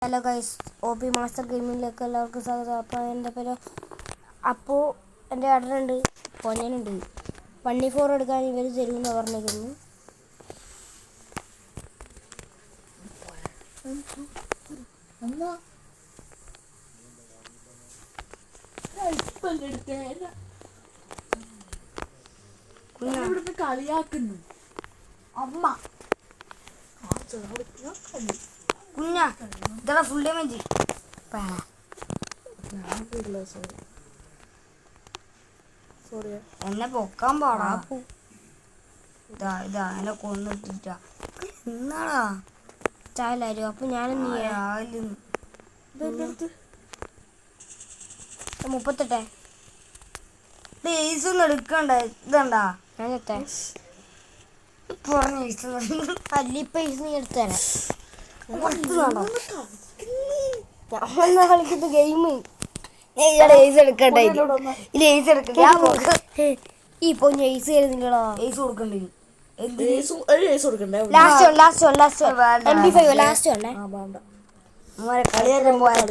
Hello guys, O P master ഗെയിമിങ്ങിലേക്ക് എല്ലാവർക്കും സ്വാഗതം. അപ്പോൾ എൻ്റെ പേര് അപ്പോൾ എൻ്റെ ഏട്ടനുണ്ട്, പൊന്നനുണ്ട്. 1v4 എടുക്കാൻ ഇവർ തരുമെന്ന് പറഞ്ഞിരിക്കുന്നു. കളിയാക്കുന്നു അമ്മ കുഞ്ഞാ, ഇതാ ഫുൾ ഡാമേജ്. എന്നെ പൊക്കാൻ പാടാ. ഇതാ എന്നെ കൊന്നിട്ടിട്ടാ എന്നാടാ ചായലാരും. അപ്പൊ ഞാനും നീ 38 ഒന്നും എടുക്കണ്ട. ഇതണ്ടാ ഞാനത്തെ അല്ലിപ്പ നീ എടുത്തരാം. കളിക്കുന്ന ഗെയിം ഈ പൊന്നു ഏസ് തരുന്നില്ലടാ. ഏസ് കൊടുക്കണ്ടേ?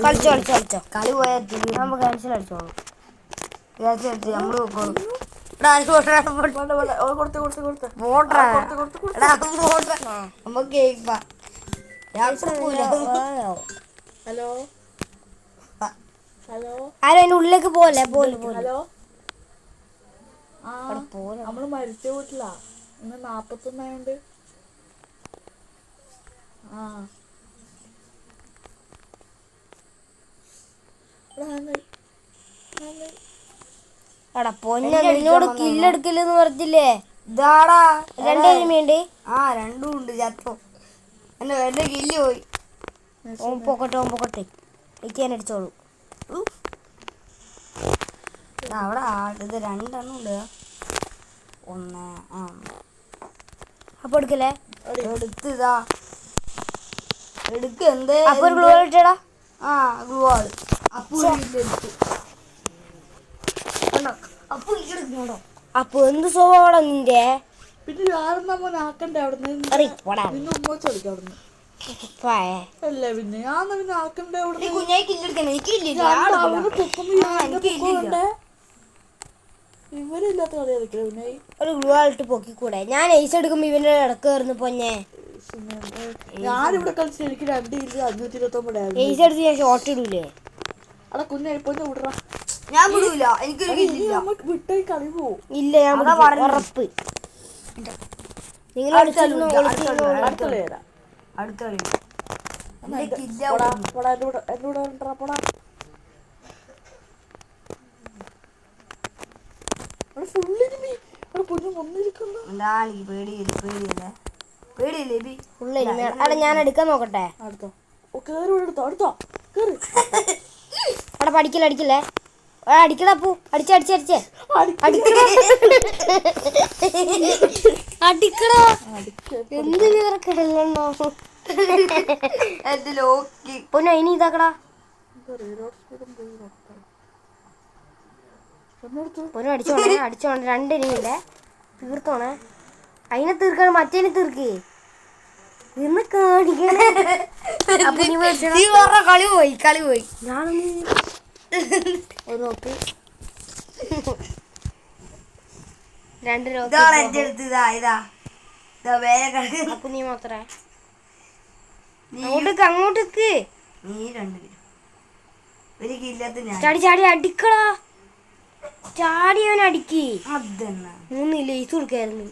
കളിച്ചോ കളി പോയാൽ നമുക്ക് ക്യാൻസൽ അടിച്ചോളൂ. നമ്മള് ഹലോ ഹലോ അതിന്റെ ഉള്ളിലേക്ക് പോലെ ഹലോ നമ്മള് മരിച്ച വീട്ടിലാ. ഇന്ന് 41 എടാ പൊന്നെ, നിന്നോട് കില്ലെടുക്കില്ലെന്ന് പറഞ്ഞില്ലേ? ഇതാടാ 2 എനിമിയുണ്ട്. രണ്ടും ഉണ്ട്. ചത്തോ എന്റെ കില്ല് പോയി. പൊക്കട്ടെ ഞാൻ അടിച്ചോളൂ. അവിടെ ഇത് 2 എണ്ണം ഉണ്ട്. അപ്പൊ എടുക്കല്ലേ? എടുത്ത് ഇതാ എടുക്ക. എന്തേ അപ്പൊ ഒരു ഗ്ലൂ ഇട്ടടാ. ഗ്ലൂ ആള് അപ്പൊ എന്ത് സ്വഭാവം നിന്റെ? പിന്നെ ഞാനെന്നാ ആക്കണ്ടേ അവിടുന്ന്? അല്ല പിന്നെ ഞാൻ പിന്നെ ആക്കണ്ടേ അവിടുന്ന്? ഇവരില്ലാത്ത കളിയാ. ഒരു ഗ്ലൂ ആളിട്ട് പൊക്കിക്കൂടെ? ഞാൻ ഐസ് എടുക്കുമ്പോ ഇവന്റെ ഇടക്ക് കയറുന്നു പൊന്നെ. ഞാനിവിടെ കളിച്ച് എനിക്ക് 2 529 ഐസ് എടുത്ത് ഞാൻ ഷോട്ട് ഇടൂലേ? അടാ കുഞ്ഞായി പൊന്നെ വിടറാ. ഞാൻ വിടൂല. എനിക്ക് വിട്ടായി കളി പോവും. ഇല്ല, ഞാൻ ഉറപ്പ്. നിങ്ങൾ ഞാൻ എടുക്കാൻ നോക്കട്ടെ. അവിടെ പഠിക്കല്ലേ? അടിക്കടപ്പൂ അടിച്ചേ അടിക്കടാ. എന്ത് കിടന്നോ പൊന്നു ഇനി ഇതാക്കടാ. പൊന്നു അടിച്ചോണേ 2 ഇനിയുണ്ട്. തീർത്തോണേ. അതിനെ തീർക്കാണ്, മറ്റേനെ തീർക്കേ. ഇന്ന് കാണിക്കണേ. കളി പോയി. ഞാനൊന്ന് നോക്ക്. 2 അപ്പൊ നീ മാത്രേ അങ്ങോട്ടേക്ക് ചാടി അടിക്കടാ. ചാടി അവൻ അടിക്ക്. 3 ലേസ് കൊടുക്കായിരുന്നു.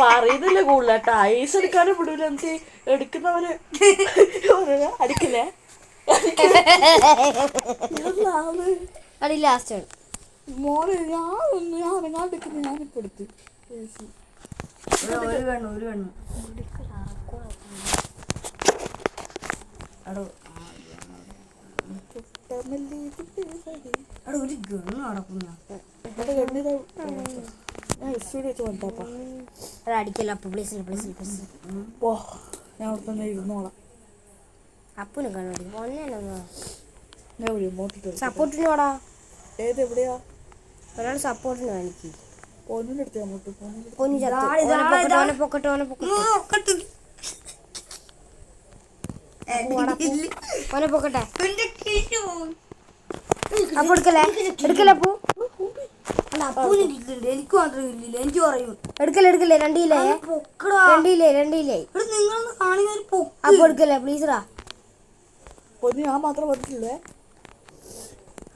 പറയുന്നില്ല കൂടുതലാട്ടാ. ഐസ് എടുക്കാനും വിടൂല. എന്ത് എടുക്കുന്നവര് അടിക്കില്ലേ? ലാസ്റ്റ് മോള് ഞാൻ എടുക്കുന്നു. ഞാനിപ്പോ എടുത്ത് അടിക്കല്ലോ. അപ്പൊ പ്ലീസ് ഞാൻ അവിടെ തന്നെ ഇരുന്നോളാം. അപ്പുനെ കാണും ഞാൻ സപ്പോർട്ടിനോടാ. ഏതെവിടെയാ? ഒരാൾ സപ്പോർട്ടിന് കാണിക്കും. പൊന്നിന്റെ അടുത്ത് അങ്ങോട്ട് പൊന്നു പൊക്കട്ടെ. മോനെ പൊക്കട്ടെ. അപ്പൊ എടുക്കല്ലേ എടുക്കല്ലേ അപ്പു. എനിക്ക് മാത്രം ഇല്ലില്ല, എനിക്ക് പറയും എടുക്കല്ലേ രണ്ടില്ലേ നിങ്ങളൊന്ന് കാണിക്കുന്ന ഒരു പൊക്ക്. അപ്പൊ എടുക്കല്ലേ പ്ലീസറാ. പൊന്നു ഞാൻ മാത്രം വന്നിട്ടില്ലേ.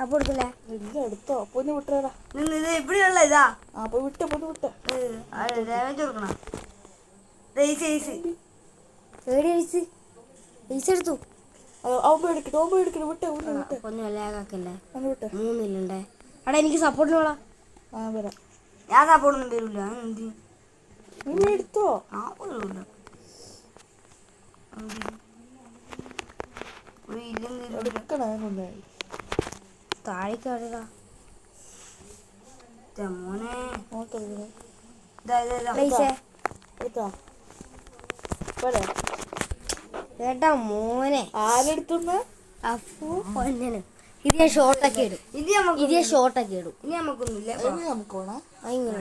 അപ്പൊ എടുക്കല്ലേ ഇല്ല എടുത്തോ പൊന്നു വിട്ടേടാ. ഇത് എവിടെയുള്ള ഇതാ പോയി വിട്ടേ പൊന്നു വിട്ടേ. ഡാമേജ് കൊടുക്കണം. പൈസ എടുത്തു. അവൻ എടുക്കണ വിട്ടേ വിട്ടേ. പൊന്നു ലാഗാക്കല്ലേ. വിട്ടേ 3 എടാ എനിക്ക് സപ്പോർട്ടിന് വേണം. വരാം. ഞാൻ സപ്പോർട്ടൊന്നും തരൂല. എന്ത് നീ എടുത്തോ. ഞാൻ പോരൂല. ഒരു ഇല്ലെന്ന് തരൂല. എടുക്കണേ കൊണ്ടേ താഴേക്ക് ആടുക മോനെ. നോക്കെടുക്കണേ. പൈസ എടുത്താ പോരെ. ഏട്ടാ മോനെ ആരെടുത്തുന്ന്. അപ്പു പൊന്നന് ഇത് ഞാൻ ഷോർട്ടൊക്കെ ഇടും. ഇത് നമുക്ക് ഇത് ഞാൻ ഷോർട്ടൊക്കെ ഇടും. ഇനി നമുക്കൊന്നുമില്ല. നമുക്ക് വേണം. ഇങ്ങനെ